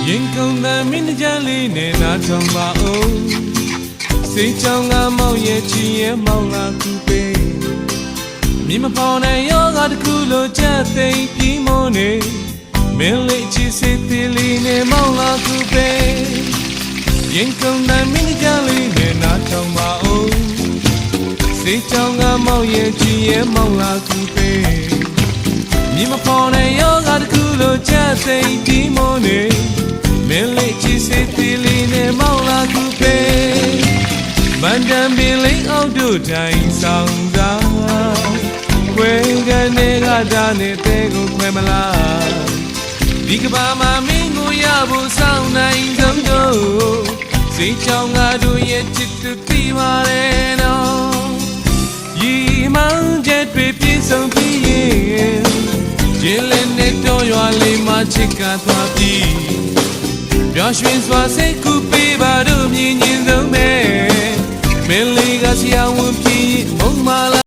ရင်ကုန်တဲ့မင်းကြလေးနဲ့နားထောင်ပါဦးစိတ်ချောင်းကမောင်ရဲ့ချီရဲ့မောင်လာကူပေးမြင်မဖော်တဲ့ယောဂတစ်ခုလိုချက်သိမ်းပြီးမနေမင်းလေးချစ်စိတ်သေးလေးနဲ့မောင်လာကူပေးရင်ကုန်တဲ့မင်းကြလေးနဲ့နားထောင်ပါဦးစိတ်ချောင်းကမောင်ရဲ့ချီရဲ့မောင်လာကူပေးမြင်မဖော်တဲ့ယောဂတစ်ခုလိုချက်သိမ်းပြီးမနေမင်းလေးချစ်စိတ်သေးလေးနဲ့မောင်လာကူပေးမန္တန်ပင်လေးအောက်တို့ထိုင်ဆောင်စားခွေကနေကတာနဲ့တဲကိုခွဲမလားဒီကဘာမှာမင်းကိုရဖို့စောင့်နိုင်ဆုံးတော့စိတ်ချောင်းကတို့ရဲ့ချစ်သူပြီးပါလေနော်ရီမောင်ချက်တွေပြည့်စုံပြီးရင်ကျင်းလည်းနဲ့တော့ရွာလေးမှာချစ်ကသွားပြီးပျော်ရွှင်စွာစိတ်ကူပေးပါတို့မြင်ရင်ဆုံးပဲမင်းလေးကဆရာဝန်ဖြစ်မုံမလာ